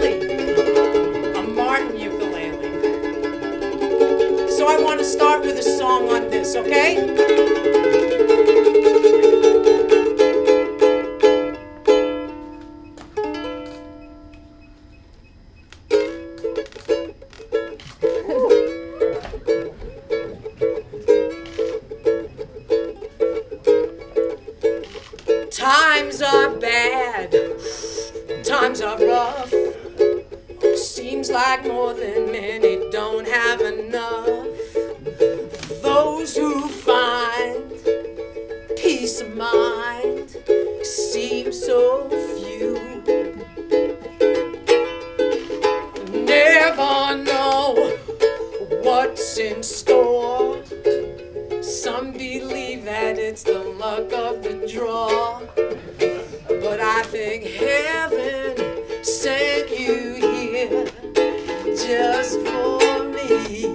ukulele, a Martin ukulele. So I want to start with a song on this, okay? Times are bad, times are rough. Seems like more than many don't have enough. Those who find peace of mind seem so few. Never know what's in store. Some believe that it's the luck of the draw, but I think heaven sent you here just for me.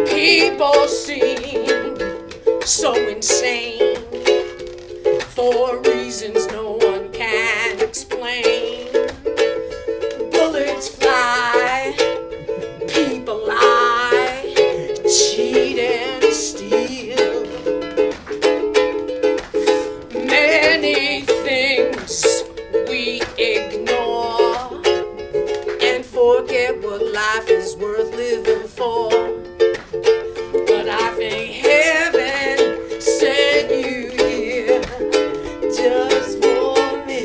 People seem so insane for reasons no one can explain. Bullets fly, people lie, cheat and steal. Many things we ignore and forget what life is worth living for. But I think heaven sent you here just for me.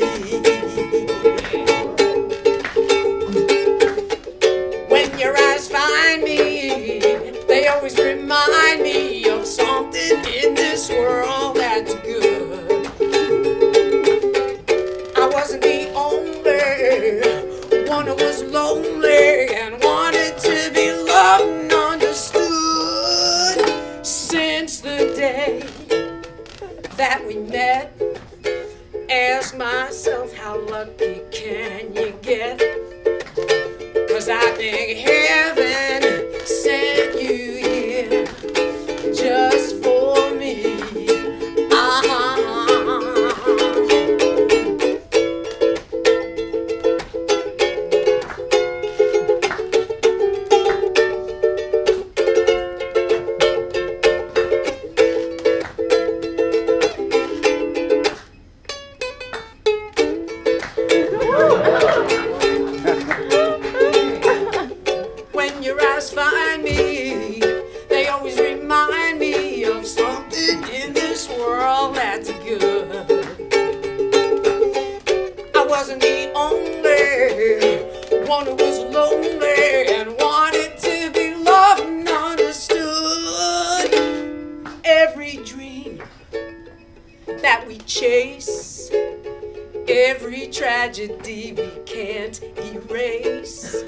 When your eyes find me, they always remind me of something in this world that's good. I wasn't the only one who was lonely and wanted to be loved and understood. Since the day that we met, ask myself, how lucky can you get? 'Cause I think heaven sent you here just for me. When your eyes find me, they always remind me of something in this world that's good. I wasn't the only one who was lonely and wanted to be loved and understood. Every dream that we chase, every tragedy we can't erase,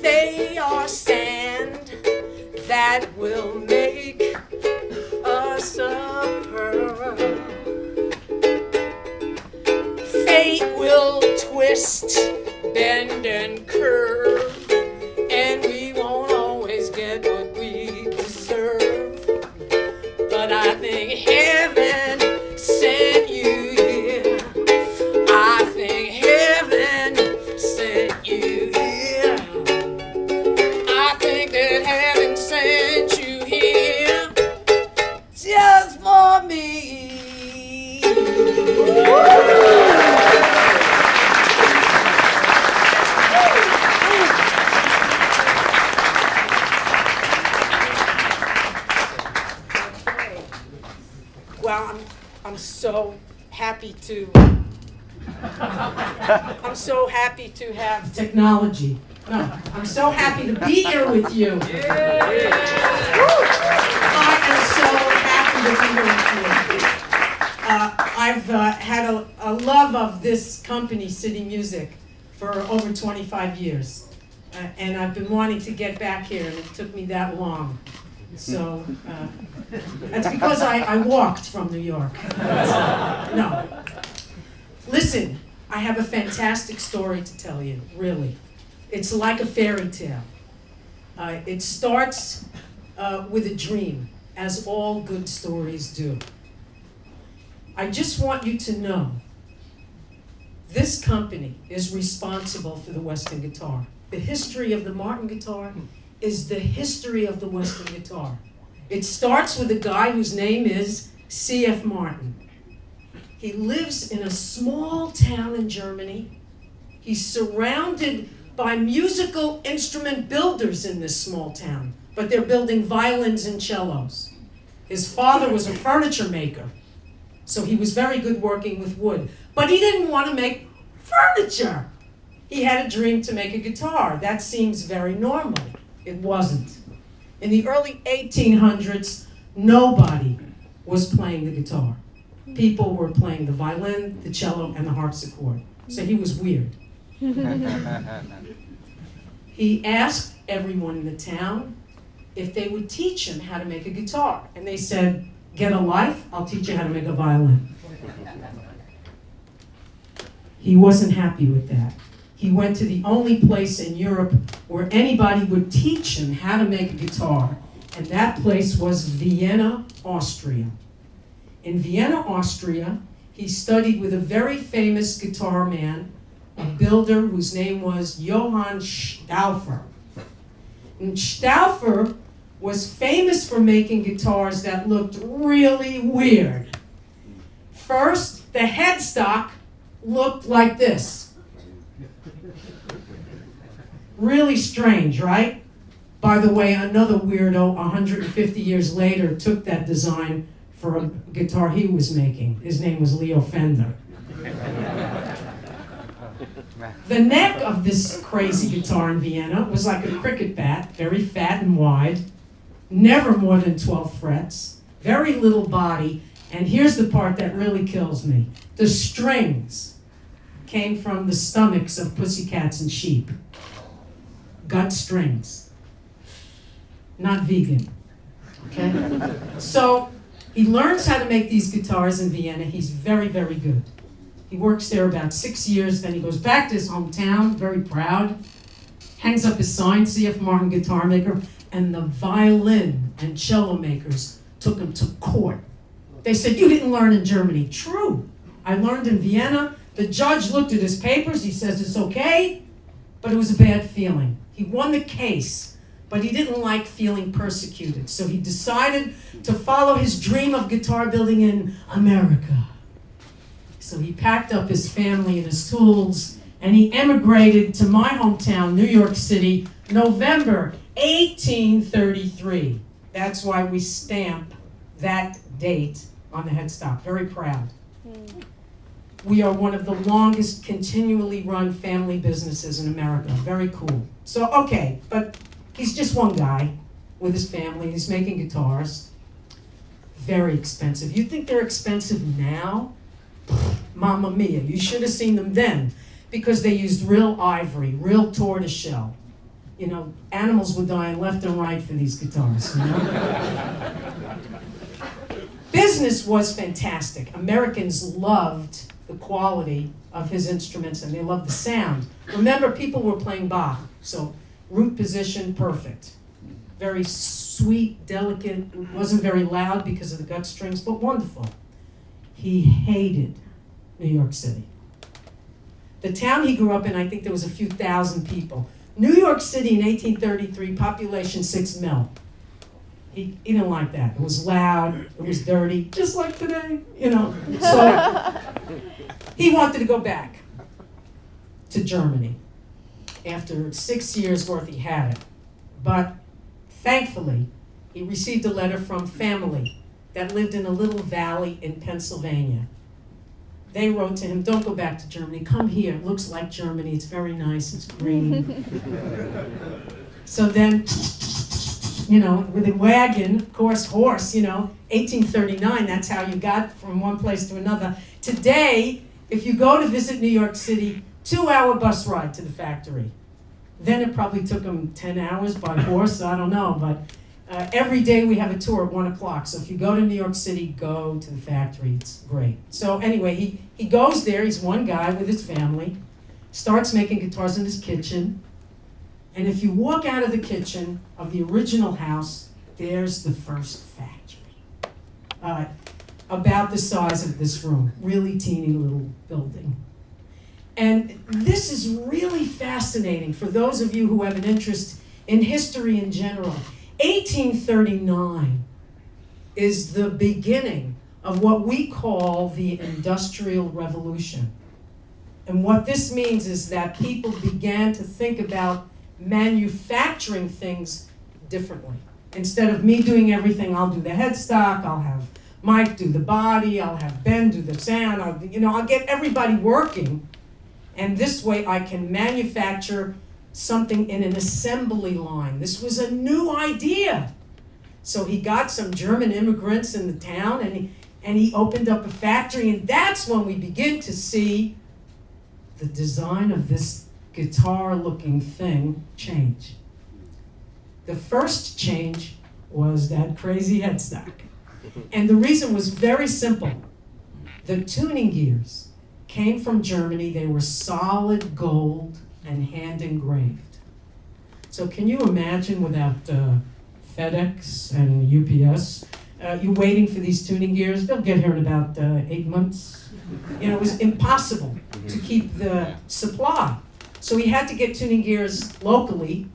they are sand that will make us a pearl. Fate will twist, bend and curve, and we won't always get what we deserve. But I think heaven sent you here. I think heaven sent you here. I think that heaven sent you here just for me. Well, I'm so happy to. I'm so happy to have technology. No, I'm so happy to be here with you. I am so happy to be here with you. I've had a love of this company, City Music, for over 25 years. And I've been wanting to get back here, and it took me that long. So that's because I walked from New York. No. Listen, I have a fantastic story to tell you, really. It's like a fairy tale. It starts with a dream, as all good stories do. I just want you to know This company is responsible for the Western guitar. The history of the Martin guitar is the history of the Western guitar. It starts with a guy whose name is C.F. Martin. He lives in a small town in Germany. He's surrounded by musical instrument builders in this small town, but they're building violins and cellos. His father was a furniture maker, so he was very good working with wood. But he didn't want to make furniture. He had a dream to make a guitar. That seems very normal. It wasn't. In the early 1800s, nobody was playing the guitar. People were playing the violin, the cello, and the harpsichord. So he was weird. He asked everyone in the town if they would teach him how to make a guitar. And they said, "Get a life, I'll teach you how to make a violin." He wasn't happy with that. He went to the only place in Europe where anybody would teach him how to make a guitar, and that place was Vienna, Austria. In Vienna, Austria, he studied with a very famous guitar man, a builder whose name was Johann Stauffer. And Stauffer was famous for making guitars that looked really weird. First, the headstock looked like this. Really strange, right? By the way, another weirdo 150 years later took that design for a guitar he was making. His name was Leo Fender. The neck of this crazy guitar in Vienna was like a cricket bat, very fat and wide, never more than 12 frets, very little body, and here's the part that really kills me. The strings came from the stomachs of pussycats and sheep. Gut strings. Not vegan. Okay? So he learns how to make these guitars in Vienna. He's very, very good. He works there about 6 years, then he goes back to his hometown, very proud, hangs up his sign, C.F. Martin guitar maker, and the violin and cello makers took him to court. They said, "You didn't learn in Germany." True. I learned in Vienna. The judge looked at his papers. He says it's okay, but it was a bad feeling. He won the case, but he didn't like feeling persecuted. So he decided to follow his dream of guitar building in America. So he packed up his family and his tools, and he emigrated to my hometown, New York City, November 1833. That's why we stamp that date on the headstock. Very proud. We are one of the longest continually run family businesses in America. Very cool. So, okay, but he's just one guy with his family. He's making guitars. Very expensive. You think they're expensive now? Mamma mia, you should have seen them then, because they used real ivory, real tortoiseshell. You know, animals were dying left and right for these guitars, you know? Business was fantastic. Americans loved the quality of his instruments, and they loved the sound. Remember, people were playing Bach, so root position, perfect. Very sweet, delicate, wasn't very loud because of the gut strings, but wonderful. He hated New York City. The town he grew up in, I think there was a few thousand people. New York City in 1833, population 6 mil. He didn't like that. It was loud, it was dirty, just like today, you know. So he wanted to go back to Germany. After 6 years worth, he had it. But thankfully, he received a letter from family that lived in a little valley in Pennsylvania. They wrote to him, "Don't go back to Germany, come here. It looks like Germany, it's very nice, it's green." So then, you know, with a wagon, of course, horse, you know, 1839, that's how you got from one place to another. Today, if you go to visit New York City, 2-hour bus ride to the factory. Then it probably took him 10 hours by horse, I don't know, but every day we have a tour at 1 o'clock. So if you go to New York City, go to the factory, it's great. So anyway, he goes there, he's one guy with his family, starts making guitars in his kitchen. And if you walk out of the kitchen of the original house, there's the first factory. About the size of this room, really teeny little building. And this is really fascinating for those of you who have an interest in history in general. 1839 is the beginning of what we call the Industrial Revolution. And what this means is that people began to think about manufacturing things differently. Instead of me doing everything, I'll do the headstock, I'll have Mike do the body, I'll have Ben do the sound, I'll get everybody working. And this way I can manufacture something in an assembly line. This was a new idea. So he got some German immigrants in the town and he opened up a factory, and that's when we begin to see the design of this guitar-looking thing change. The first change was that crazy headstock. And the reason was very simple. The tuning gears came from Germany. They were solid gold and hand engraved. So can you imagine without FedEx and UPS, you waiting for these tuning gears? They'll get here in about 8 months. It was impossible to keep the supply. So we had to get tuning gears locally.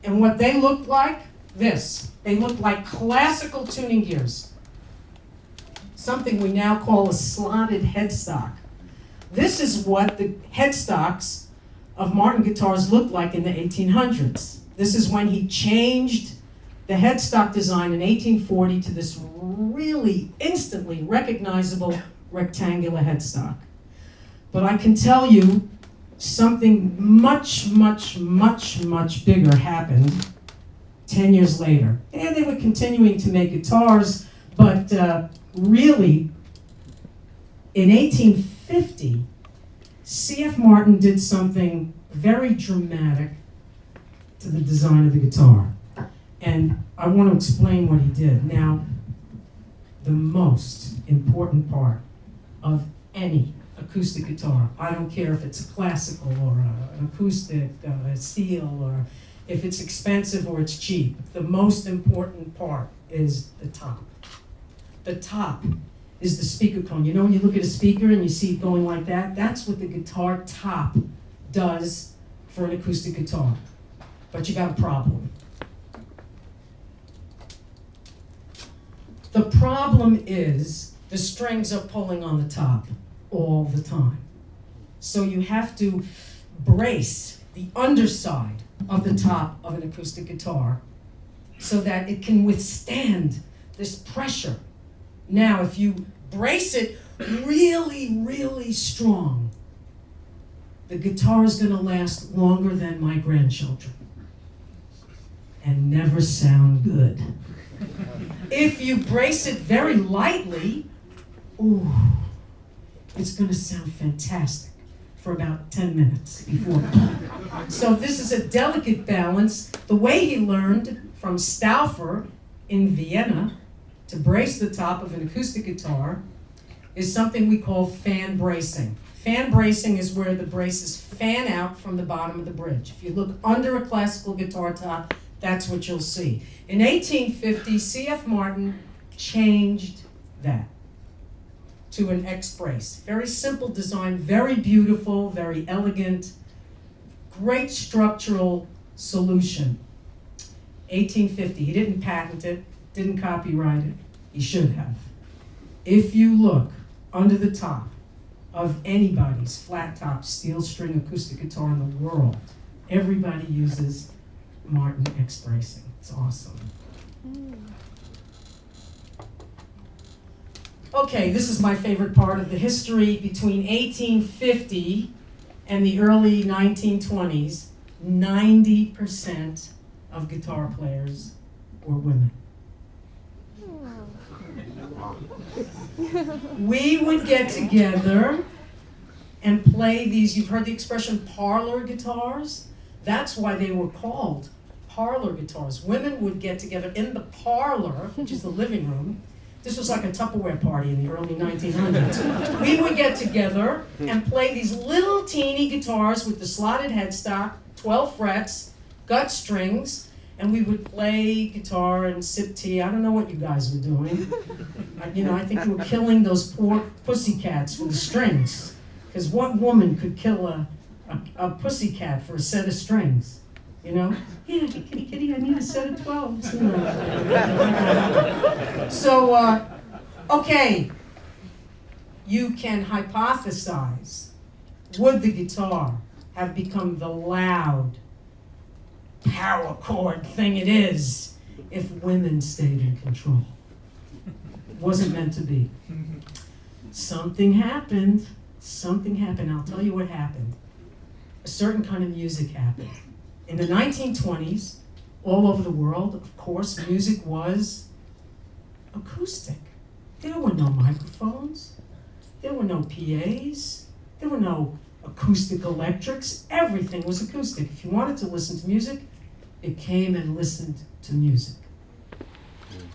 And what they looked like, this. They looked like classical tuning gears. Something we now call a slotted headstock. This is what the headstocks of Martin guitars looked like in the 1800s. This is when he changed the headstock design in 1840 to this really instantly recognizable rectangular headstock. But I can tell you something much, much, much, much bigger happened 10 years later. And they were continuing to make guitars, but really, in 1850, C.F. Martin did something very dramatic to the design of the guitar. And I want to explain what he did. Now, the most important part of any acoustic guitar, I don't care if it's a classical or an acoustic, a steel, or if it's expensive or it's cheap, the most important part is the top. The top is the speaker cone. You know when you look at a speaker and you see it going like that? That's what the guitar top does for an acoustic guitar. But you got a problem. The problem is the strings are pulling on the top all the time. So you have to brace the underside of the top of an acoustic guitar so that it can withstand this pressure. Now, if you brace it really, really strong, the guitar is going to last longer than my grandchildren and never sound good. If you brace it very lightly, ooh, it's going to sound fantastic for about 10 minutes before. So this is a delicate balance. The way he learned from Stauffer in Vienna to brace the top of an acoustic guitar is something we call fan bracing. Fan bracing is where the braces fan out from the bottom of the bridge. If you look under a classical guitar top, that's what you'll see. In 1850, C.F. Martin changed that to an X-brace. Very simple design, very beautiful, very elegant, great structural solution. 1850, he didn't patent it, didn't copyright it. He should have. If you look under the top of anybody's flat top steel string acoustic guitar in the world, everybody uses Martin X bracing. It's awesome. Okay, this is my favorite part of the history. Between 1850 and the early 1920s, 90% of guitar players were women. We would get together and play these, you've heard the expression parlor guitars? That's why they were called parlor guitars. Women would get together in the parlor, which is the living room. This was like a Tupperware party in the early 1900s. We would get together and play these little teeny guitars with the slotted headstock, 12 frets, gut strings, and we would play guitar and sip tea. I don't know what you guys were doing. I think you were killing those poor pussycats for the strings. Because what woman could kill a pussycat for a set of strings? You know? Yeah, kitty, kitty, I need a set of 12s. You know? So, okay, you can hypothesize, would the guitar have become the loud power chord thing it is if women stayed in control? It wasn't meant to be. Something happened. Something happened. I'll tell you what happened. A certain kind of music happened. In the 1920s, all over the world, of course, music was acoustic. There were no microphones. There were no PAs. There were no acoustic electrics. Everything was acoustic. If you wanted to listen to music, it came and listened to music.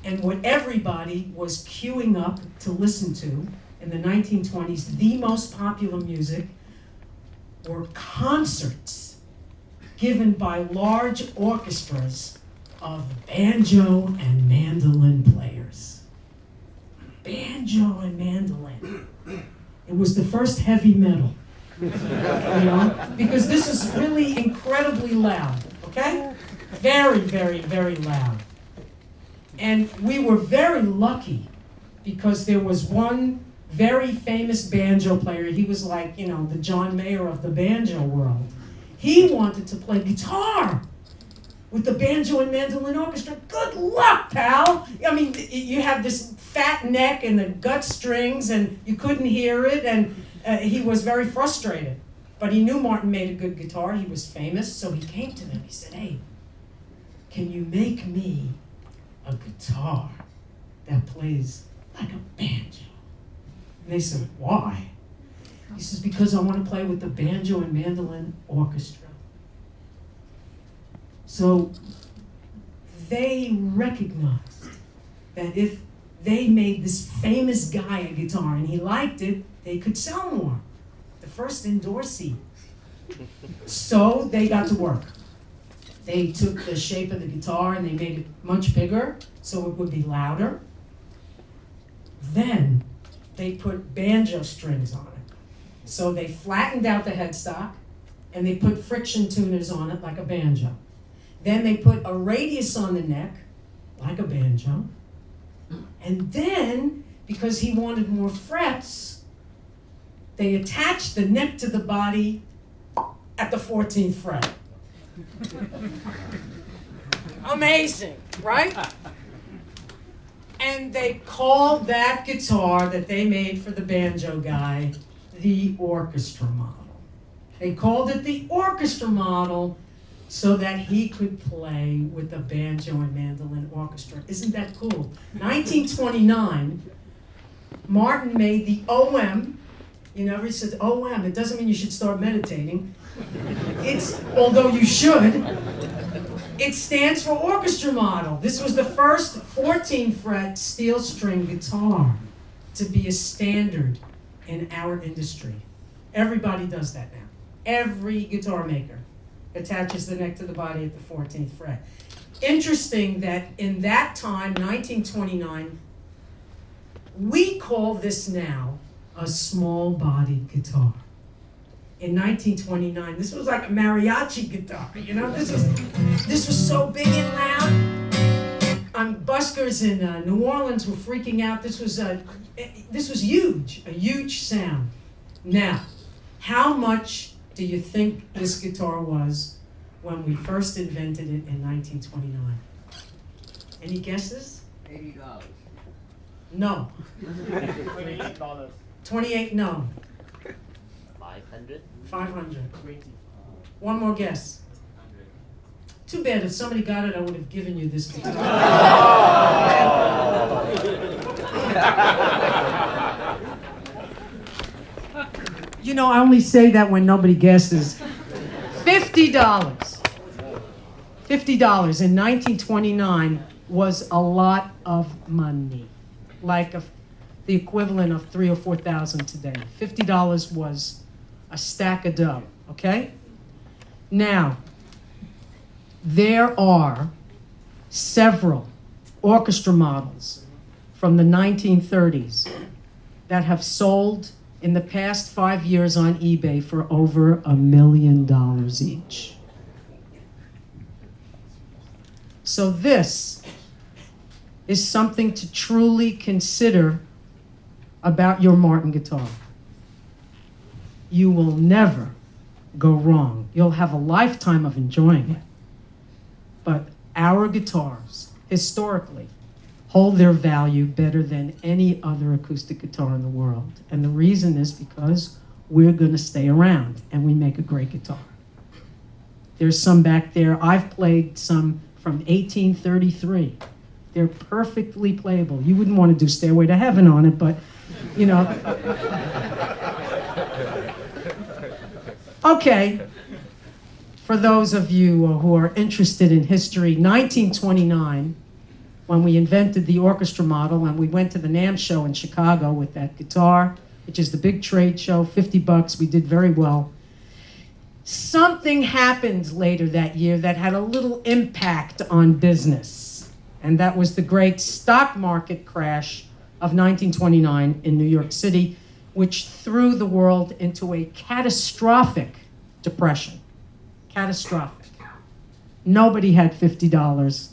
And what everybody was queuing up to listen to in the 1920s, the most popular music were concerts given by large orchestras of banjo and mandolin players. Banjo and mandolin. It was the first heavy metal, you know, because this is really incredibly loud, okay? Very, very, very loud. And we were very lucky because there was one very famous banjo player. He was like, you know, the John Mayer of the banjo world. He wanted to play guitar with the banjo and mandolin orchestra. Good luck, pal! I mean, you have this fat neck and the gut strings, and you couldn't hear it, and he was very frustrated. But he knew Martin made a good guitar. He was famous, so he came to them. He said, hey, can you make me a guitar that plays like a banjo? And they said, why? He says, because I want to play with the banjo and mandolin orchestra. So they recognized that if they made this famous guy a guitar and he liked it, they could sell more. The first endorsee. So they got to work. They took the shape of the guitar and they made it much bigger so it would be louder. Then they put banjo strings on it. So they flattened out the headstock and they put friction tuners on it like a banjo. Then they put a radius on the neck like a banjo. And then, because he wanted more frets, they attached the neck to the body at the 14th fret. Amazing, right? And they called that guitar that they made for the banjo guy the orchestra model. They called it the orchestra model so that he could play with the banjo and mandolin orchestra. Isn't that cool? 1929, Martin made the OM. You know, he said OM. It doesn't mean you should start meditating. Although you should. It stands for orchestra model. This was the first 14-fret steel string guitar to be a standard in our industry. Everybody does that now. Every guitar maker attaches the neck to the body at the 14th fret. Interesting that in that time, 1929, we call this now a small-bodied guitar. In 1929, this was like a mariachi guitar, you know? This was so big and loud. Buskers in New Orleans were freaking out. This was huge, a huge sound. Now, how much do you think this guitar was when we first invented it in 1929? Any guesses? $80. No. $28. 28, no. 500? 500. One more guess. Too bad, if somebody got it, I would have given you this guitar. You know, I only say that when nobody guesses. $50. $50 in 1929 was a lot of money. Like the equivalent of $3,000 or $4,000 today. $50 was a stack of dough, okay? Now, there are several orchestra models from the 1930s that have sold in the past 5 years on eBay for over $1 million each. So this is something to truly consider about your Martin guitar. You will never go wrong. You'll have a lifetime of enjoying it. But our guitars, historically, hold their value better than any other acoustic guitar in the world. And the reason is because we're going to stay around and we make a great guitar. There's some back there. I've played some from 1833. They're perfectly playable. You wouldn't want to do Stairway to Heaven on it, but, you know. Okay, for those of you who are interested in history, 1929, when we invented the orchestra model and we went to the NAMM show in Chicago with that guitar, which is the big trade show, $50, we did very well. Something happened later that year that had a little impact on business, and that was the great stock market crash of 1929 in New York City, which threw the world into a catastrophic depression. Catastrophic. Nobody had $50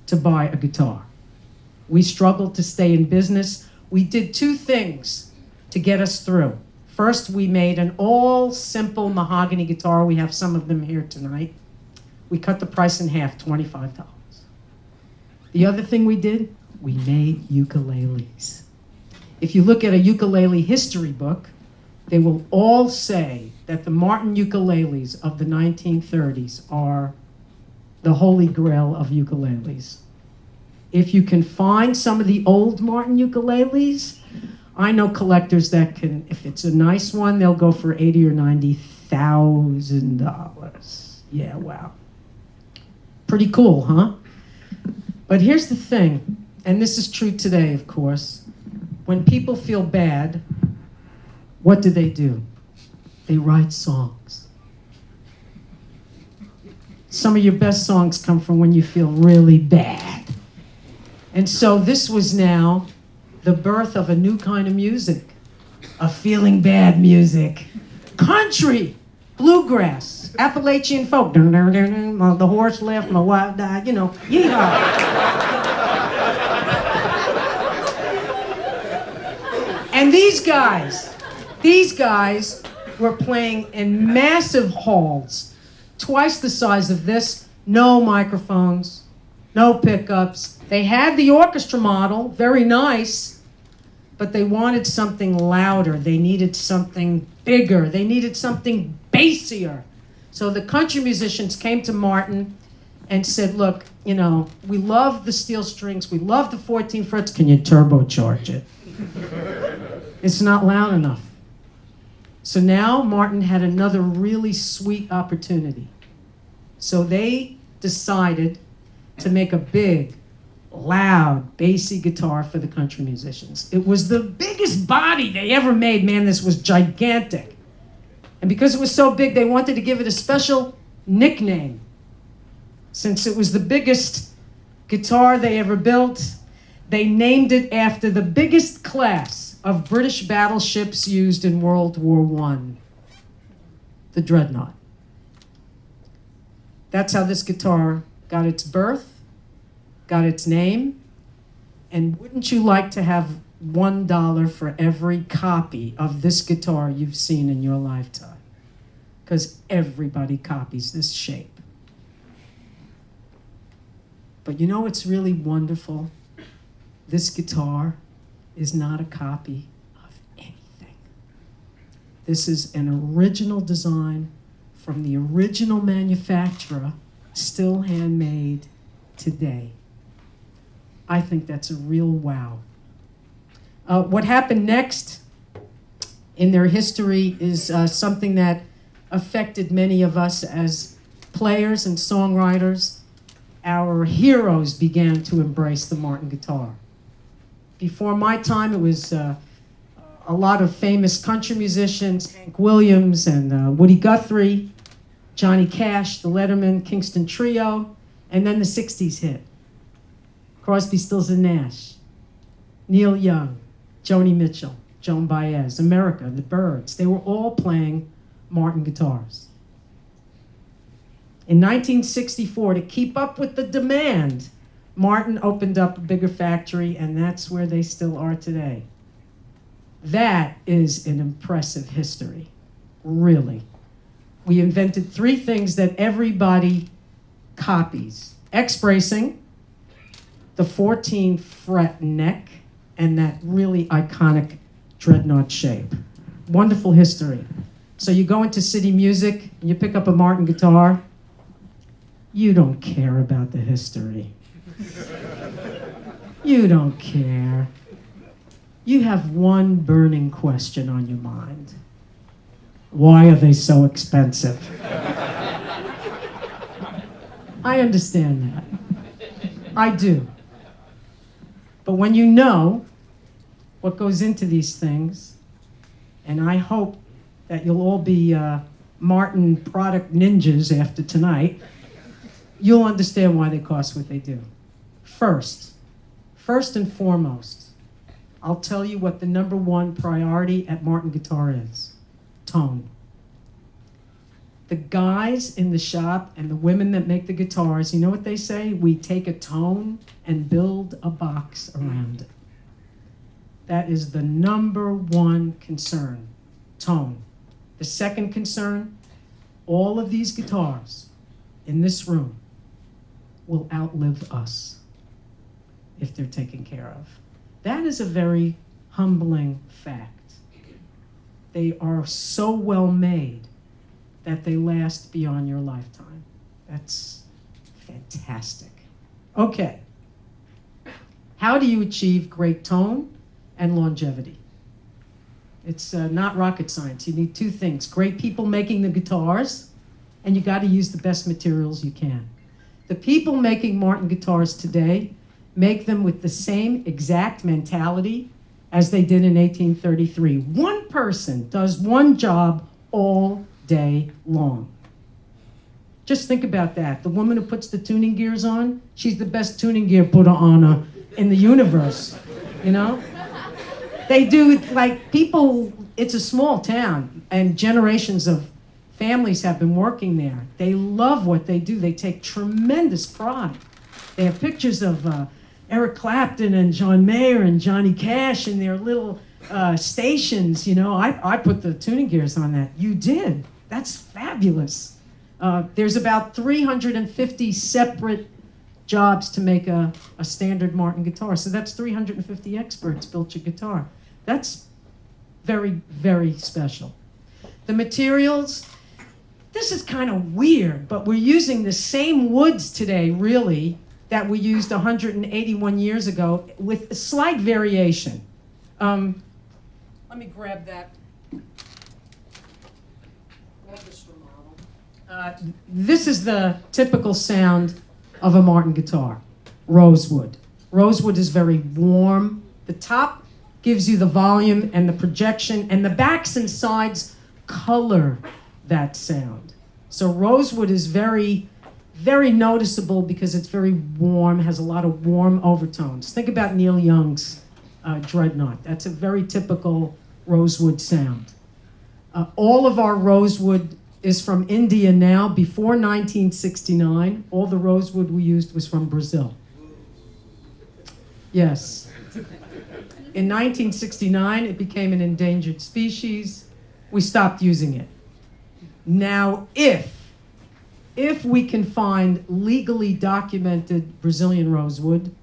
to buy a guitar. We struggled to stay in business. We did two things to get us through. First, we made an all simple mahogany guitar. We have some of them here tonight. We cut the price in half, $25. The other thing we did, we made ukuleles. If you look at a ukulele history book, they will all say that the Martin ukuleles of the 1930s are the holy grail of ukuleles. If you can find some of the old Martin ukuleles, I know collectors that can, if it's a nice one, they'll go for $80,000 or $90,000. Yeah, wow. Pretty cool, huh? But here's the thing, and this is true today, of course. When people feel bad, what do? They write songs. Some of your best songs come from when you feel really bad. And so this was now the birth of a new kind of music, a feeling bad music. Country, bluegrass, Appalachian folk. The horse left, my wife died, you know, yeehaw. And these guys were playing in massive halls, twice the size of this, no microphones, no pickups. They had the orchestra model, very nice, but they wanted something louder. They needed something bigger. They needed something bassier. So the country musicians came to Martin and said, look, you know, we love the steel strings, we love the 14 frets, can you turbocharge it? It's not loud enough. So now Martin had another really sweet opportunity. So they decided to make a big, loud, bassy guitar for the country musicians. It was the biggest body they ever made. Man, this was gigantic. And because it was so big, they wanted to give it a special nickname. Since it was the biggest guitar they ever built, they named it after the biggest class of British battleships used in World War I, the Dreadnought. That's how this guitar got its birth, got its name, and wouldn't you like to have $1 for every copy of this guitar you've seen in your lifetime? Because everybody copies this shape. But you know what's really wonderful? This guitar is not a copy of anything. This is an original design from the original manufacturer, still handmade today. I think that's a real wow. What happened next in their history is something that affected many of us as players and songwriters. Our heroes began to embrace the Martin guitar. Before my time, it was a lot of famous country musicians, Hank Williams and Woody Guthrie, Johnny Cash, the Letterman, Kingston Trio, and then the 60s hit. Crosby, Stills and Nash, Neil Young, Joni Mitchell, Joan Baez, America, the Byrds. They were all playing Martin guitars. In 1964, to keep up with the demand, Martin opened up a bigger factory, and that's where they still are today. That is an impressive history, really. We invented 3 things that everybody copies. X-bracing, the 14-fret neck, and that really iconic dreadnought shape. Wonderful history. So you go into City Music, and you pick up a Martin guitar, you don't care about the history. You don't care. You have one burning question on your mind. Why are they so expensive? I understand that. I do. But when you know what goes into these things, and I hope that you'll all be Martin product ninjas after tonight, you'll understand why they cost what they do. First and foremost, I'll tell you what the number 1 priority at Martin Guitar is: tone. The guys in the shop and the women that make the guitars, you know what they say? We take a tone and build a box around it. That is the number 1 concern, tone. The second concern, all of these guitars in this room will outlive us if they're taken care of. That is a very humbling fact. They are so well made that they last beyond your lifetime. That's fantastic. Okay. How do you achieve great tone and longevity? It's not rocket science. You need 2 things: great people making the guitars, and you got to use the best materials you can. The people making Martin guitars today make them with the same exact mentality as they did in 1833. One person does one job all day long. Just think about that. The woman who puts the tuning gears on, she's the best tuning gear putter on in the universe, you know? They do, like, people, it's a small town, and generations of families have been working there. They love what they do. They take tremendous pride. They have pictures of Eric Clapton and John Mayer and Johnny Cash in their little stations, you know. I put the tuning gears on that. You did. That's fabulous. There's about 350 separate jobs to make a standard Martin guitar. So that's 350 experts built your guitar. That's very, very special. The materials, this is kind of weird, but we're using the same woods today, really, that we used 181 years ago with a slight variation. Let me grab that. This is the typical sound of a Martin guitar, rosewood. Rosewood is very warm. The top gives you the volume and the projection, and the backs and sides color that sound. So rosewood is very, very noticeable because it's very warm, has a lot of warm overtones. Think about Neil Young's Dreadnought. That's a very typical rosewood sound. All of our rosewood is from India now. Before 1969, all the rosewood we used was from Brazil. Yes. In 1969, it became an endangered species. We stopped using it. Now, if we can find legally documented Brazilian rosewood,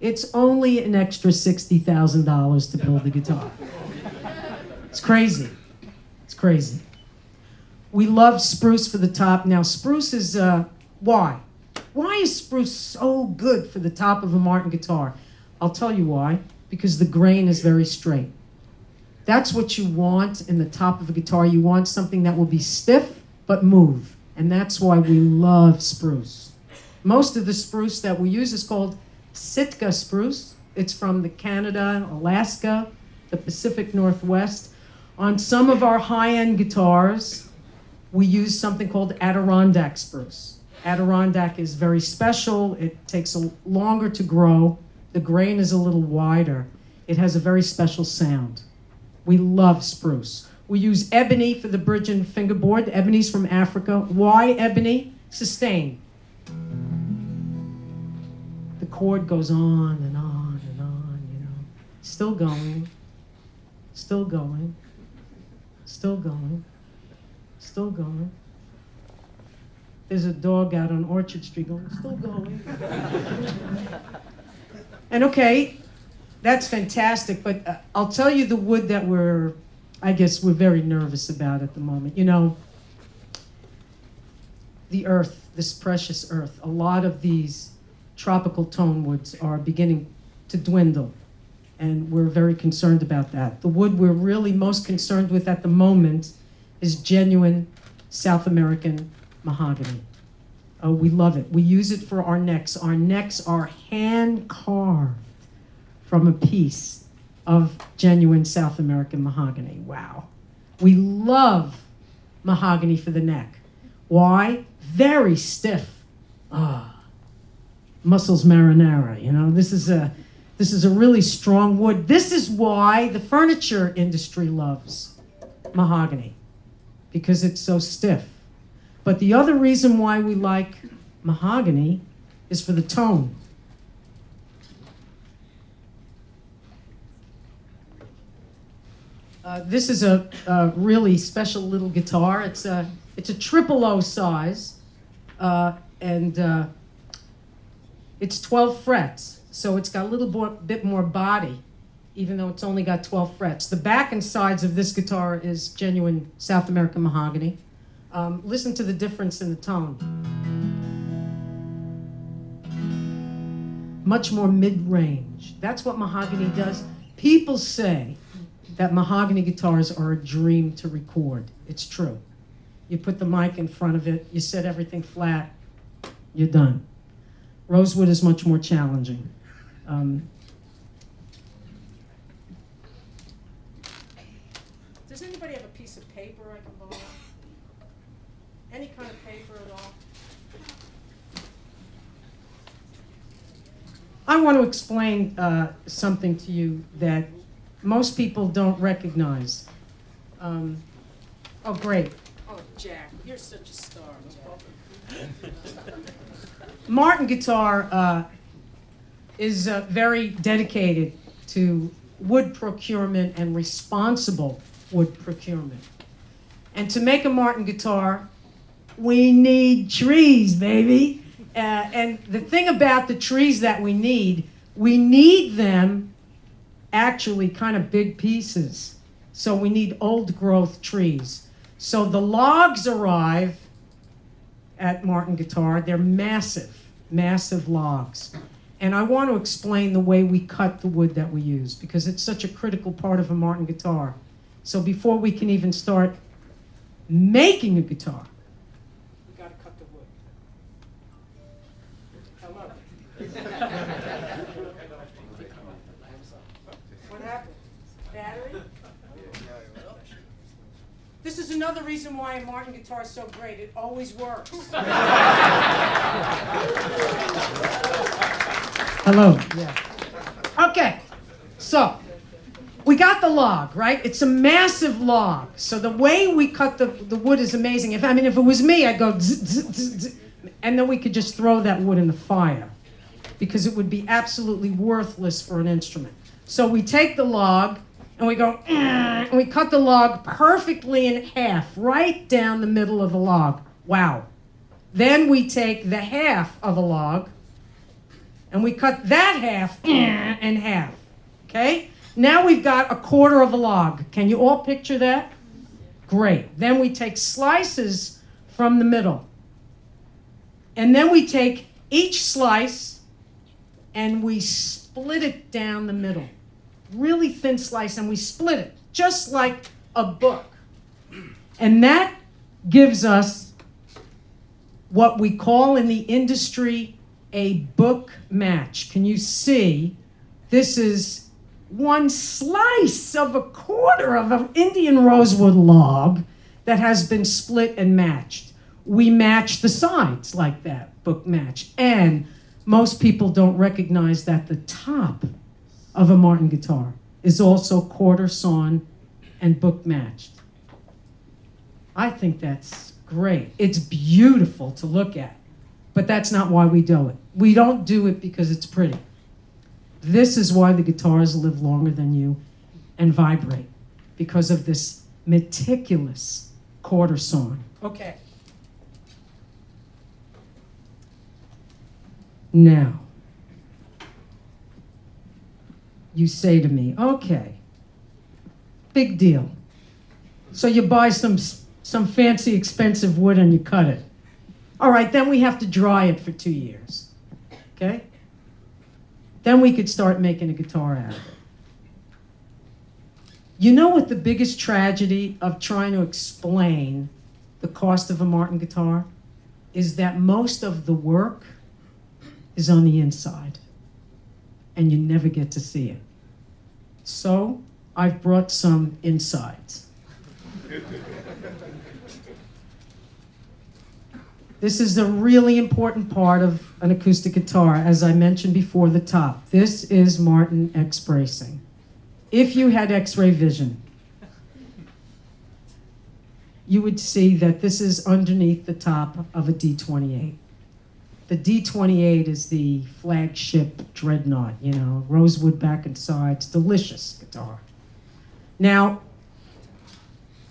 it's only an extra $60,000 to build the guitar. It's crazy. It's crazy. We love spruce for the top. Now, spruce is, why? Why is spruce so good for the top of a Martin guitar? I'll tell you why. Because the grain is very straight. That's what you want in the top of a guitar. You want something that will be stiff but move. And that's why we love spruce. Most of the spruce that we use is called Sitka spruce. It's from the Canada, Alaska, the Pacific Northwest. On some of our high-end guitars, we use something called Adirondack spruce. Adirondack is very special. It takes longer to grow. The grain is a little wider. It has a very special sound. We love spruce. We use ebony for the bridge and fingerboard. The ebony's from Africa. Why ebony? Sustain. The chord goes on and on and on, you know. Still going, still going, still going, still going. There's a dog out on Orchard Street going, still going. And okay, that's fantastic, but I'll tell you the wood that we're very nervous about at the moment. You know, the earth, this precious earth, a lot of these tropical tone woods are beginning to dwindle, and we're very concerned about that. The wood we're really most concerned with at the moment is genuine South American mahogany. We love it. We use it for our necks. Our necks are hand carved from a piece of genuine South American mahogany. Wow. We love mahogany for the neck. Why? Very stiff. Muscles marinara, you know. This is a really strong wood. This is why the furniture industry loves mahogany, because it's so stiff. But the other reason why we like mahogany is for the tone. This is a really special little guitar. It's a triple O size, and it's 12 frets. So it's got a little bit more body, even though it's only got 12 frets. The back and sides of this guitar is genuine South American mahogany. Listen to the difference in the tone. Much more mid-range. That's what mahogany does. People say that mahogany guitars are a dream to record. It's true. You put the mic in front of it, you set everything flat, you're done. Rosewood is much more challenging. Does anybody have a piece of paper I can borrow? Any kind of paper at all? I want to explain something to you that most people don't recognize. Oh, great. Oh, Jack, you're such a star. Martin Guitar is very dedicated to wood procurement and responsible wood procurement. And to make a Martin guitar, we need trees, baby. And the thing about the trees that we need them actually kind of big pieces. So we need old growth trees. So the logs arrive at Martin Guitar. They're massive, massive logs. And I want to explain the way we cut the wood that we use, because it's such a critical part of a Martin guitar. So before we can even start making a guitar, we got to cut the wood. Hello. What happened? Battery? This is another reason why a Martin guitar is so great. It always works. Hello. Yeah. Okay. So, we got the log, right? It's a massive log. So the way we cut the wood is amazing. If it was me, I'd go zzz, zzz, zzz, zzz, and then we could just throw that wood in the fire, because it would be absolutely worthless for an instrument. So we take the log and we go, and we cut the log perfectly in half, right down the middle of the log. Wow. Then we take the half of a log and we cut that half in half. Okay? Now we've got a quarter of a log. Can you all picture that? Great. Then we take slices from the middle. And then we take each slice and we split it down the middle. Really thin slice, and we split it, just like a book. And that gives us what we call in the industry a book match. Can you see? This is one slice of a quarter of an Indian rosewood log that has been split and matched. We match the sides like that, book match. And most people don't recognize that the top of a Martin guitar is also quarter sawn and book matched. I think that's great. It's beautiful to look at, but that's not why we do it. We don't do it because it's pretty. This is why the guitars live longer than you and vibrate, because of this meticulous quarter sawn. Okay. Now, you say to me, okay, big deal. So you buy some fancy expensive wood and you cut it. All right, then we have to dry it for 2 years, okay? Then we could start making a guitar out of it. You know what the biggest tragedy of trying to explain the cost of a Martin guitar is? That most of the work is on the inside, and you never get to see it. So I've brought some insides. This is a really important part of an acoustic guitar, as I mentioned before, the top. This is Martin X bracing. If you had X-ray vision, you would see that this is underneath the top of a D28. The D28 is the flagship dreadnought, you know, rosewood back and sides, delicious guitar. Now,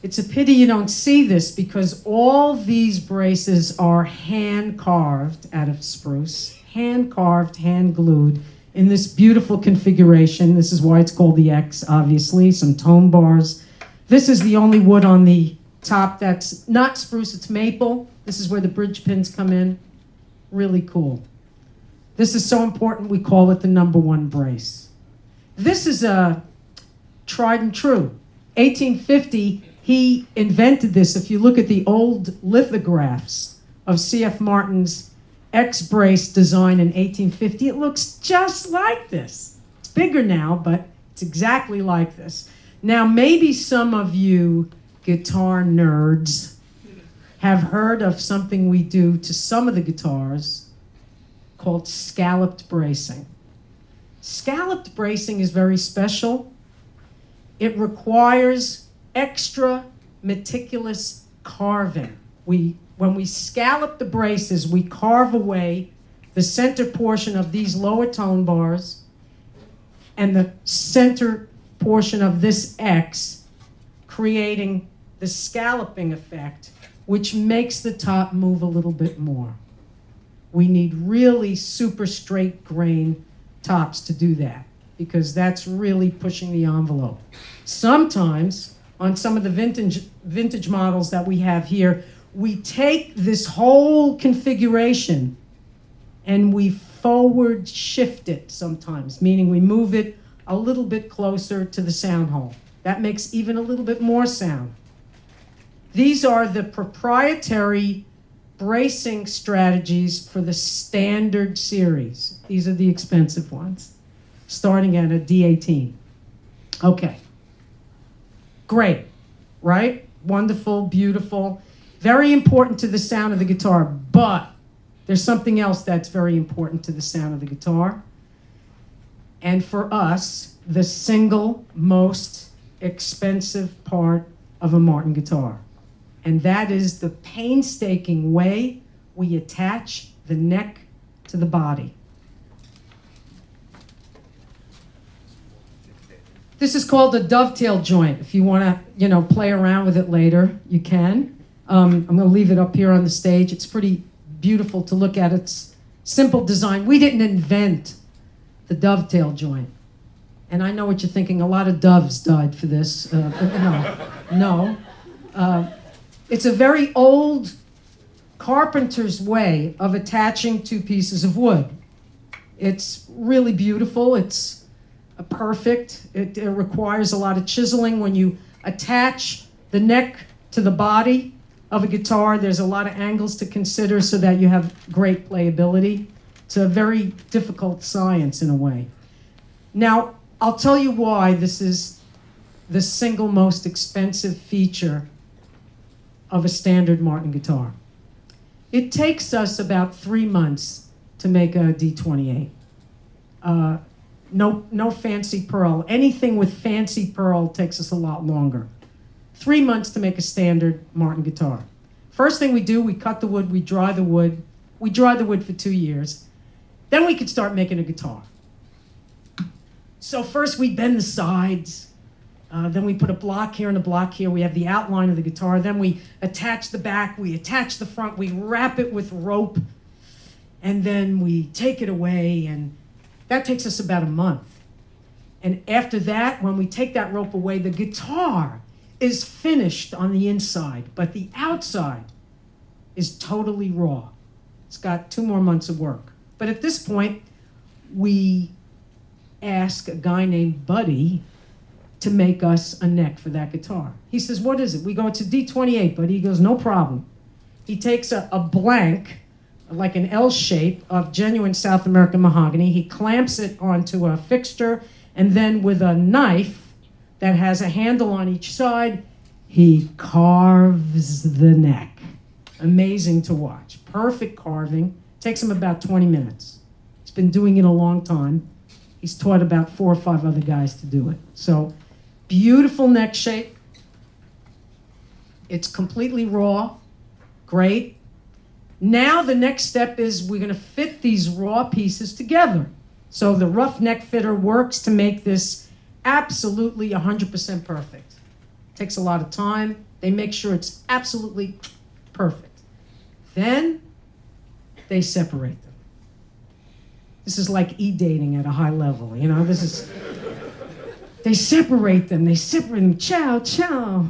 it's a pity you don't see this because all these braces are hand-carved out of spruce, hand-carved, hand-glued in this beautiful configuration. This is why it's called the X, obviously, some tone bars. This is the only wood on the top that's not spruce, it's maple. This is where the bridge pins come in. Really cool. This is so important, we call it the #1 brace. This is a tried and true. 1850, he invented this. If you look at the old lithographs of C.F. Martin's X brace design in 1850, it looks just like this. It's bigger now, but it's exactly like this. Now, maybe some of you guitar nerds have heard of something we do to some of the guitars called scalloped bracing. Scalloped bracing is very special. It requires extra meticulous carving. When we scallop the braces, we carve away the center portion of these lower tone bars and the center portion of this X, creating the scalloping effect, which makes the top move a little bit more. We need really super straight grain tops to do that, because that's really pushing the envelope. Sometimes, on some of the vintage models that we have here, we take this whole configuration and we forward shift it sometimes, meaning we move it a little bit closer to the sound hole. That makes even a little bit more sound. These are the proprietary bracing strategies for the standard series. These are the expensive ones, starting at a D18. Okay. Great, right? Wonderful, beautiful. Very important to the sound of the guitar, but there's something else that's very important to the sound of the guitar. And for us, the single most expensive part of a Martin guitar. And that is the painstaking way we attach the neck to the body. This is called a dovetail joint. If you want to, play around with it later, you can. I'm going to leave it up here on the stage. It's pretty beautiful to look at. It's simple design. We didn't invent the dovetail joint. And I know what you're thinking. A lot of doves died for this. No. It's a very old carpenter's way of attaching two pieces of wood. It's really beautiful. It's perfect. It requires a lot of chiseling. When you attach the neck to the body of a guitar, there's a lot of angles to consider so that you have great playability. It's a very difficult science in a way. Now, I'll tell you why this is the single most expensive feature of a standard Martin guitar. It takes us about 3 months to make a D28. No fancy pearl. Anything with fancy pearl takes us a lot longer. 3 months to make a standard Martin guitar. First thing we do, we cut the wood, we dry the wood. We dry the wood for 2 years. Then we could start making a guitar. So first we bend the sides. Then we put a block here and a block here. We have the outline of the guitar. Then we attach the back, we attach the front, we wrap it with rope, and then we take it away, and that takes us about a month. And after that, when we take that rope away, the guitar is finished on the inside, but the outside is totally raw. It's got 2 more months of work. But at this point, we ask a guy named Buddy to make us a neck for that guitar. He says, what is it? We go, it's a D28, Buddy. He goes, no problem. He takes a blank, like an L shape of genuine South American mahogany. He clamps it onto a fixture, and then with a knife that has a handle on each side, he carves the neck. Amazing to watch. Perfect carving. Takes him about 20 minutes. He's been doing it a long time. He's taught about 4 or 5 other guys to do it. So, beautiful neck shape. It's completely raw. Great. Now the next step is we're going to fit these raw pieces together. So the rough neck fitter works to make this absolutely 100% perfect. Takes a lot of time. They make sure it's absolutely perfect. Then they separate them. This is like e-dating at a high level, you know, this is, they separate them, chow, chow.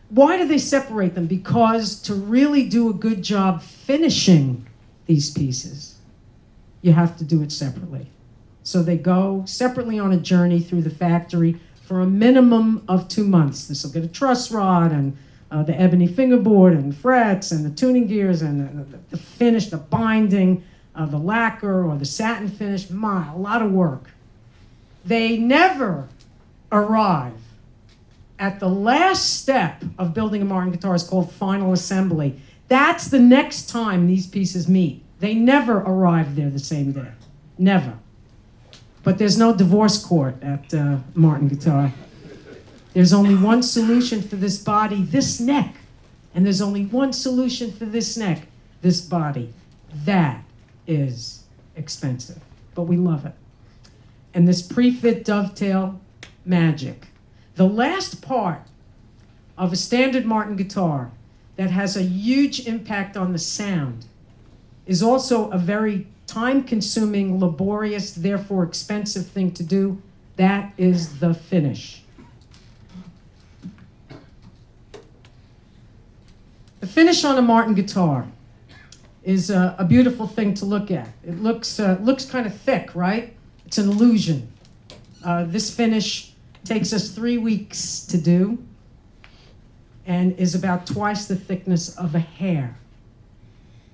Why do they separate them? Because to really do a good job finishing these pieces, you have to do it separately. So they go separately on a journey through the factory for a minimum of 2 months. This will get a truss rod and the ebony fingerboard and frets and the tuning gears and the finish, the binding, the lacquer or the satin finish. A lot of work. They never arrive at the last step of building a Martin guitar. Is called final assembly. That's the next time these pieces meet. They never arrive there the same day. Never. But there's no divorce court at Martin Guitar. There's only one solution for this body, this neck. And there's only one solution for this neck, this body. That is expensive, but we love it. And this pre-fit dovetail, magic. The last part of a standard Martin guitar that has a huge impact on the sound is also a very time-consuming, laborious, therefore expensive thing to do. That is the finish. The finish on a Martin guitar is a beautiful thing to look at. It looks kind of thick, right? It's an illusion. This finish takes us 3 weeks to do and is about twice the thickness of a hair.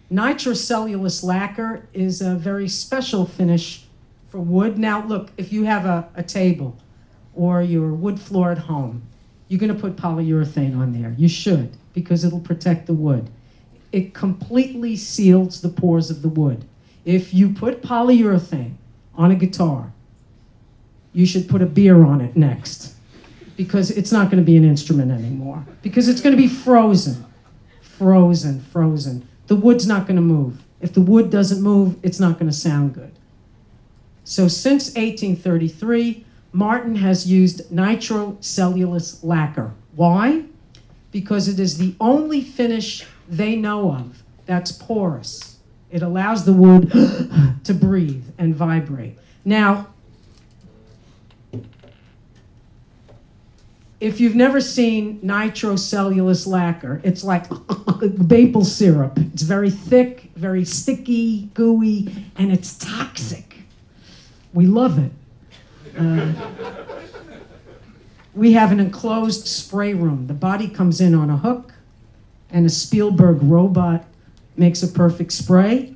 Nitrocellulose lacquer is a very special finish for wood. Now look, if you have a table or your wood floor at home, you're going to put polyurethane on there. You should, because it'll protect the wood. It completely seals the pores of the wood. If you put polyurethane on a guitar, you should put a beer on it next, because it's not going to be an instrument anymore, because it's going to be frozen. Frozen. The wood's not going to move. If the wood doesn't move, it's not going to sound good. So since 1833, Martin has used nitrocellulose lacquer. Why? Because it is the only finish they know of that's porous. It allows the wood to breathe and vibrate. Now, if you've never seen nitrocellulose lacquer, it's like maple syrup. It's very thick, very sticky, gooey, and it's toxic. We love it. We have an enclosed spray room. The body comes in on a hook, and a Spielberg robot makes a perfect spray,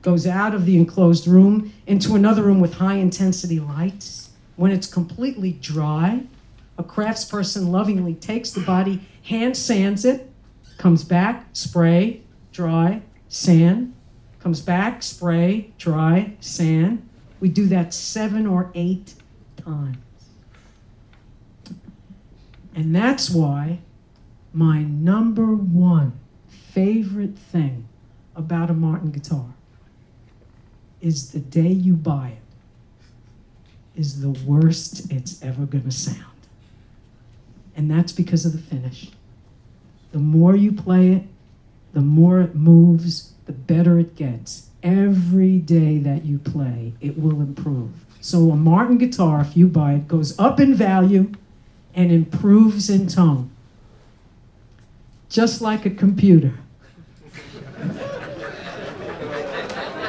goes out of the enclosed room into another room with high-intensity lights. When it's completely dry, a craftsperson lovingly takes the body, hand sands it, comes back, spray, dry, sand, comes back, spray, dry, sand. We do that 7 or 8 times. And that's why my number one favorite thing about a Martin guitar is the day you buy it is the worst it's ever gonna sound. And that's because of the finish. The more you play it, the more it moves, the better it gets. Every day that you play, it will improve. So a Martin guitar, if you buy it, goes up in value and improves in tone. Just like a computer.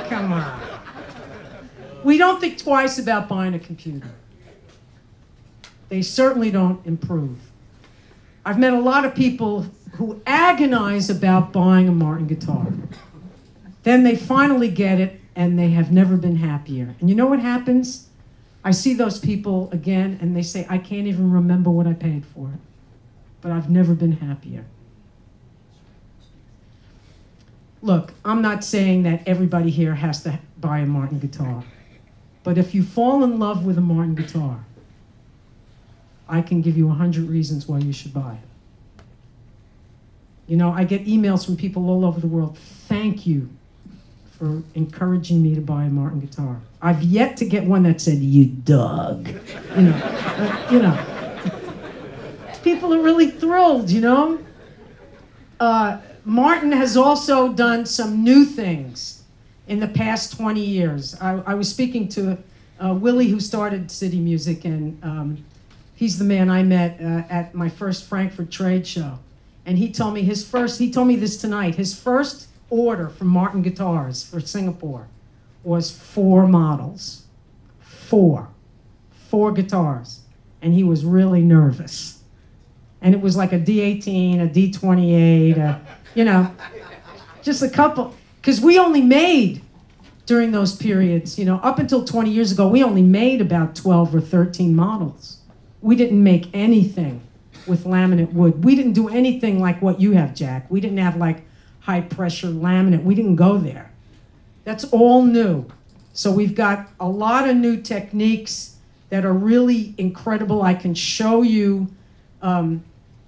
Come on. We don't think twice about buying a computer. They certainly don't improve. I've met a lot of people who agonize about buying a Martin guitar. Then they finally get it and they have never been happier. And you know what happens? I see those people again and they say, I can't even remember what I paid for it, but I've never been happier. Look, I'm not saying that everybody here has to buy a Martin guitar, but if you fall in love with a Martin guitar, I can give you 100 reasons why you should buy it. You know, I get emails from people all over the world. Thank you for encouraging me to buy a Martin guitar. I've yet to get one that said, you dog. You know. People are really thrilled, you know. Martin has also done some new things in the past 20 years. I was speaking to Willie, who started City Music, and he's the man I met at my first Frankfurt trade show. And he told me he told me this tonight, his first order from Martin Guitars for Singapore was 4 models. 4 guitars. And he was really nervous. And it was like a D18, a D28, you know, just a couple. Because we only made, during those periods, you know, up until 20 years ago, we only made about 12 or 13 models. We didn't make anything with laminate wood. We didn't do anything like what you have, Jack. We didn't have like high pressure laminate. We didn't go there. That's all new. So we've got a lot of new techniques that are really incredible. I can show you,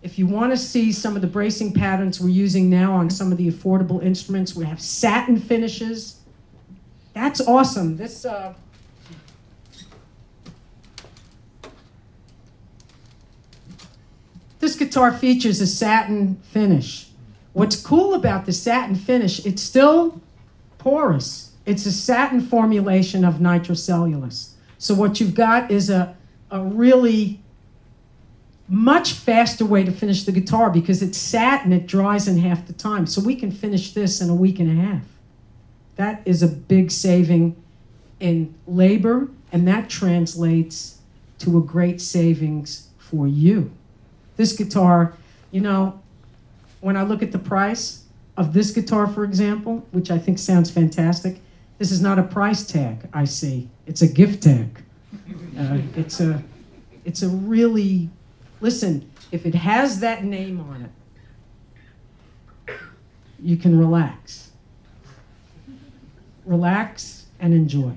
if you want to see some of the bracing patterns we're using now on some of the affordable instruments. We have satin finishes. That's awesome. This guitar features a satin finish. What's cool about the satin finish, it's still porous. It's a satin formulation of nitrocellulose. So what you've got is a really much faster way to finish the guitar because it's satin, it dries in half the time. So we can finish this in a week and a half. That is a big saving in labor, and that translates to a great savings for you. This guitar, you know, when I look at the price of this guitar, for example, which I think sounds fantastic, this is not a price tag I see. It's a gift tag. It's a really, listen, if it has that name on it, you can relax. Relax and enjoy.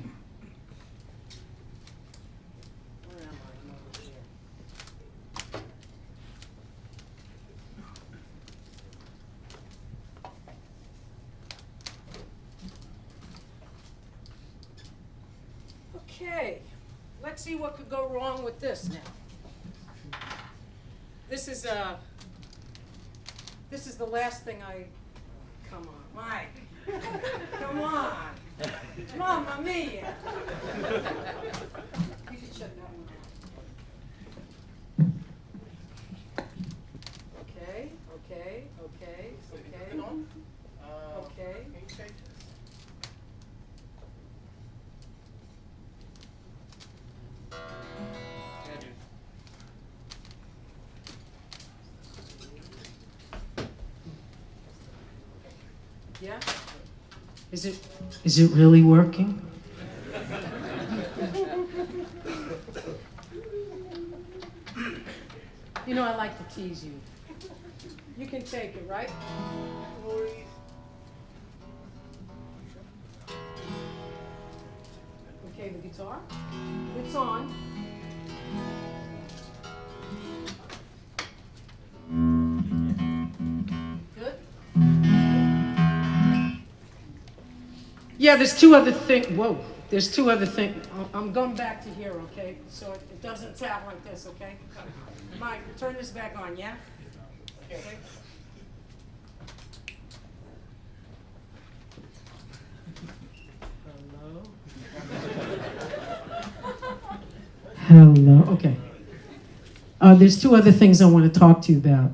Okay, let's see what could go wrong with this now. This is the last thing come on, Mike. Come on. Mamma mia. You can shut that one off. Okay. Yeah? Is it really working? You know I like to tease you. You can take it, right? Okay, the guitar. It's on. Yeah, there's two other things. Whoa, there's two other things. I'm going back to here, okay? So it doesn't sound like this, okay? Mike, turn this back on, yeah? Okay. Hello. Hello. Okay. There's two other things I want to talk to you about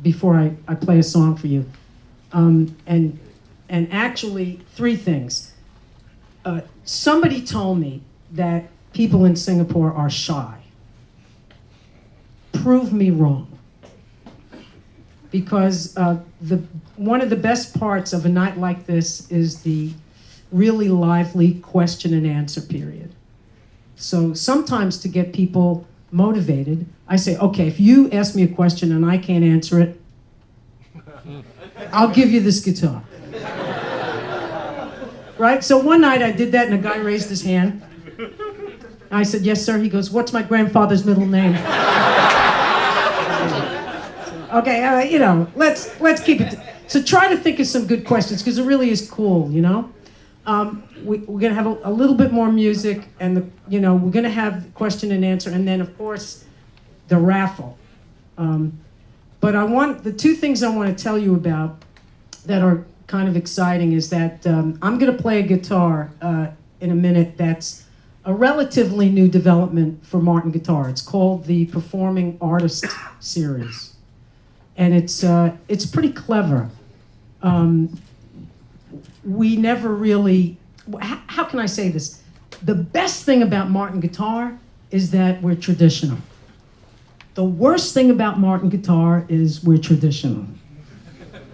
before I play a song for you. And actually, three things. Somebody told me that people in Singapore are shy. Prove me wrong. Because one of the best parts of a night like this is the really lively question and answer period. So sometimes to get people motivated, I say, okay, if you ask me a question and I can't answer it, I'll give you this guitar. Right? So one night I did that and a guy raised his hand. I said, yes, sir. He goes, what's my grandfather's middle name? Okay, let's keep it. So try to think of some good questions because it really is cool, you know? We're going to have a little bit more music and, we're going to have question and answer and then, of course, the raffle. But the two things I want to tell you about that are kind of exciting is that I'm going to play a guitar in a minute that's a relatively new development for Martin Guitar. It's called the Performing Artist Series. And it's pretty clever. We never really, how can I say this? The best thing about Martin Guitar is that we're traditional. The worst thing about Martin Guitar is we're traditional.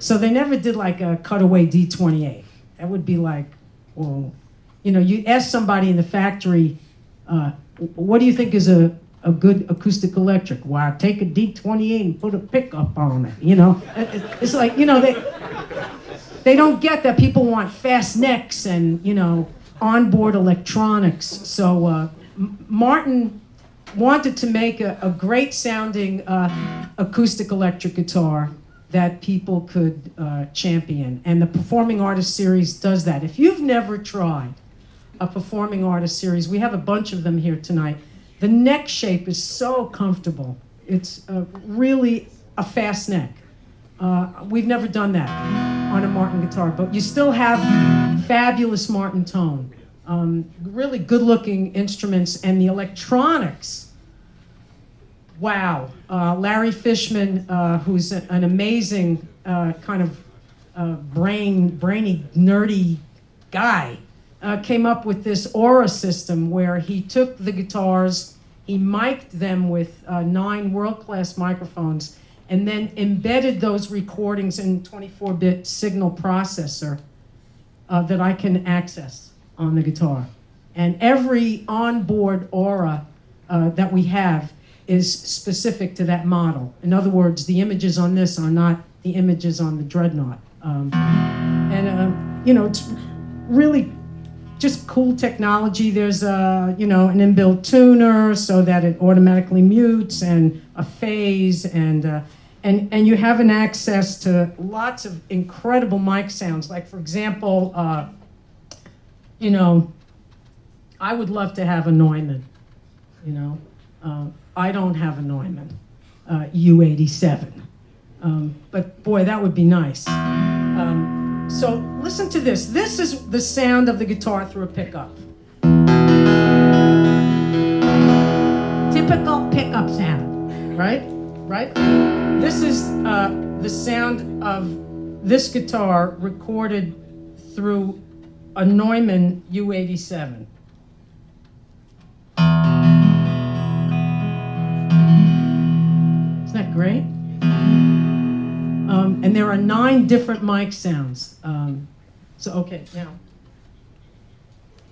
So they never did like a cutaway D28. That would be like, well, you ask somebody in the factory, what do you think is a good acoustic electric? Why, take a D28 and put a pickup on it, It's like, they don't get that people want fast necks and, onboard electronics. So Martin wanted to make a great sounding acoustic electric guitar that people could champion. And the Performing Artist Series does that. If you've never tried a Performing Artist Series, we have a bunch of them here tonight. The neck shape is so comfortable. It's really a fast neck. We've never done that on a Martin guitar, but you still have fabulous Martin tone. Really good-looking instruments, and the electronics. Wow. Larry Fishman, who's an amazing kind of brainy, nerdy guy, came up with this Aura system where he took the guitars, he mic'd them with 9 world-class microphones, and then embedded those recordings in 24-bit signal processor that I can access on the guitar. And every onboard Aura that we have is specific to that model. In other words, the images on this are not the images on the Dreadnought. It's really just cool technology. There's an inbuilt tuner so that it automatically mutes, and a phase, and you have an access to lots of incredible mic sounds. Like, for example, I would love to have a Neumann, I don't have a Neumann U87. But boy, that would be nice. So listen to this. This is the sound of the guitar through a pickup. Typical pickup sound, right? Right? This is the sound of this guitar recorded through a Neumann U87. Isn't that great? And there are 9 different mic sounds. Okay, now.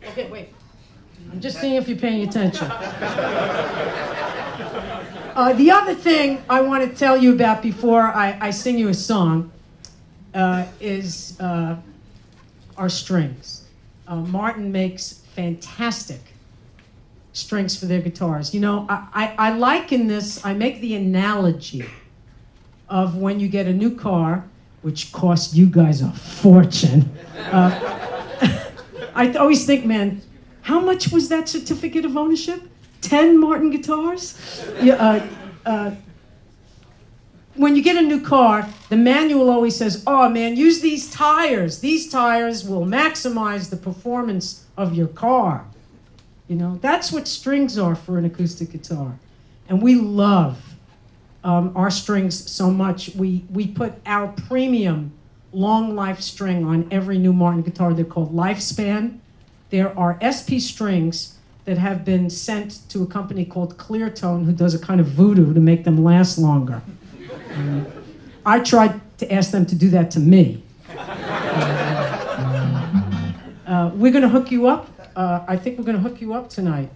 Okay, wait. I'm just seeing if you're paying attention. The other thing I want to tell you about before I sing you a song is our strings. Martin makes fantastic strings for their guitars. I liken this, I make the analogy of when you get a new car, which costs you guys a fortune. I always think, man, how much was that certificate of ownership? 10 Martin guitars? Yeah, when you get a new car, the manual always says, oh man, use these tires. These tires will maximize the performance of your car. You know, that's what strings are for an acoustic guitar. And we love our strings so much. We put our premium long life string on every new Martin guitar. They're called Lifespan. There are SP strings that have been sent to a company called Cleartone, who does a kind of voodoo to make them last longer. I tried to ask them to do that to me. We're going to hook you up. I think we're going to hook you up tonight.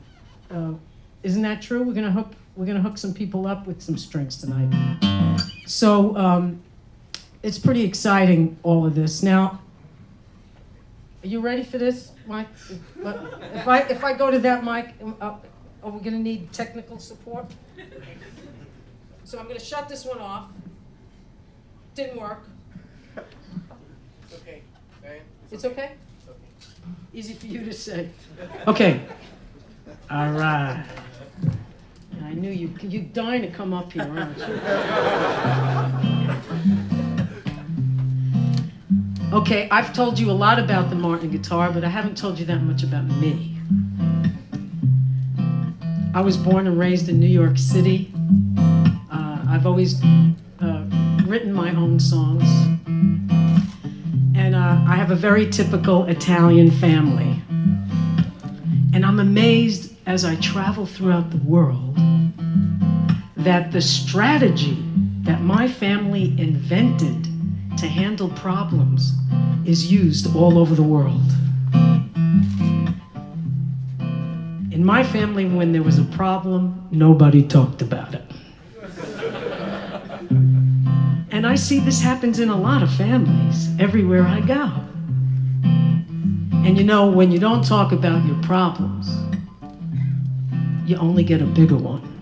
Isn't that true? We're going to hook some people up with some strings tonight. So it's pretty exciting, all of this. Now, are you ready for this, Mike? If I go to that mic, are we going to need technical support? So I'm going to shut this one off. Didn't work. It's okay. Diane, It's okay? It's okay. Easy for you to say. Okay. All right. I knew you're dying to come up here, aren't you? Okay, I've told you a lot about the Martin guitar, but I haven't told you that much about me. I was born and raised in New York City. I've always written my own songs. And I have a very typical Italian family. And I'm amazed as I travel throughout the world that the strategy that my family invented to handle problems is used all over the world. In my family, when there was a problem, nobody talked about it. And I see this happens in a lot of families everywhere I go. And you know, when you don't talk about your problems, you only get a bigger one.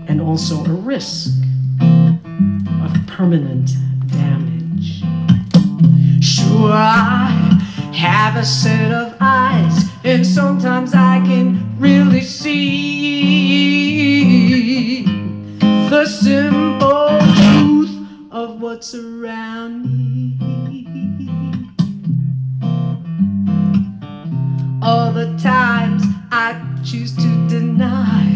And also a risk of permanent damage. Sure, I have a set of eyes, and sometimes I can really see the simple truth of what's around me. Other times I choose to deny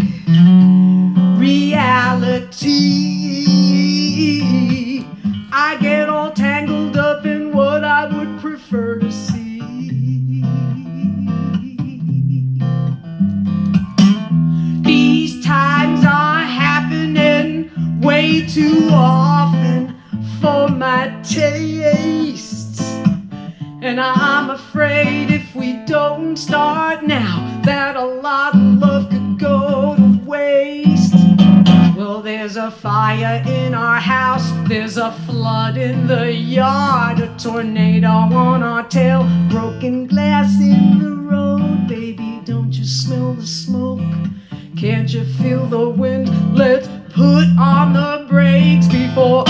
reality. I get all tangled up in what I would prefer to see. These times are happening way too often for my taste. And I'm afraid if we don't start now, that a lot of love could go to waste. Well, there's a fire in our house, there's a flood in the yard, a tornado on our tail, broken glass in the road. Baby, don't you smell the smoke? Can't you feel the wind? Let's put on the brakes before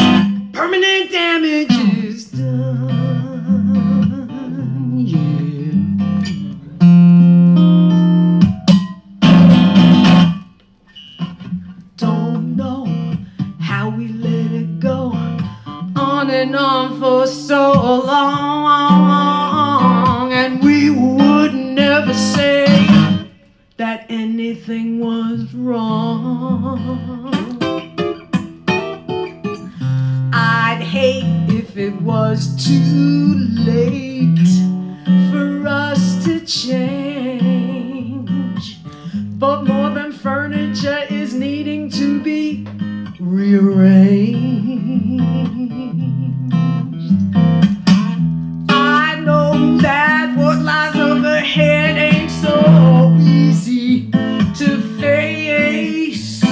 permanent damage is done. And on for so long, and we would never say that anything was wrong. I'd hate if it was too late for us to change, but more than furniture is needing to be rearranged. That what lies overhead ain't so easy to face.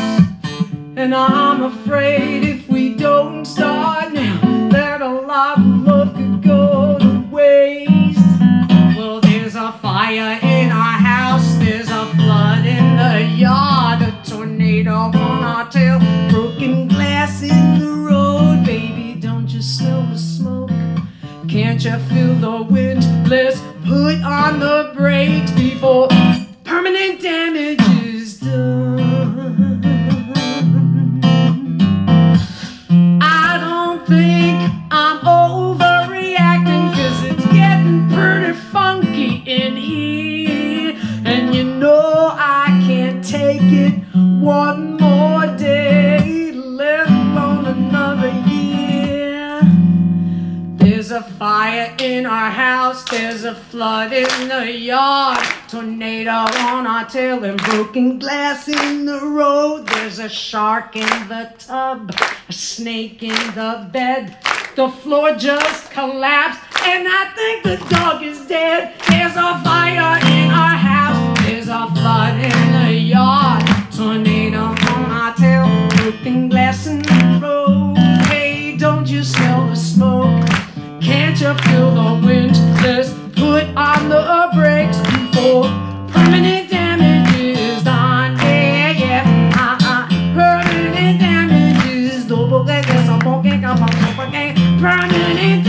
And I'm afraid if we don't start now, that a lot of love could go to waste. Well, there's a fire in our house, there's a flood in the yard, a tornado on our tail, broken glass in the road. Baby, don't you smell the smoke? Can't you feel the wind? Let's put on the brakes before permanent damage is done. I don't think I'm overreacting, 'cause it's getting pretty funky in here. And you know I can't take it one more day, let alone another year. There's a fire in our house, there's a flood in the yard, tornado on our tail and broken glass in the road. There's a shark in the tub, a snake in the bed, the floor just collapsed and I think the dog is dead. There's a fire in our house, there's a flood in the yard, tornado on our tail, broken glass in the road. Hey, don't you smell the smoke? Can't you feel the wind? Just put on the brakes before permanent damage is done. Yeah, yeah, permanent damage is done. Permanent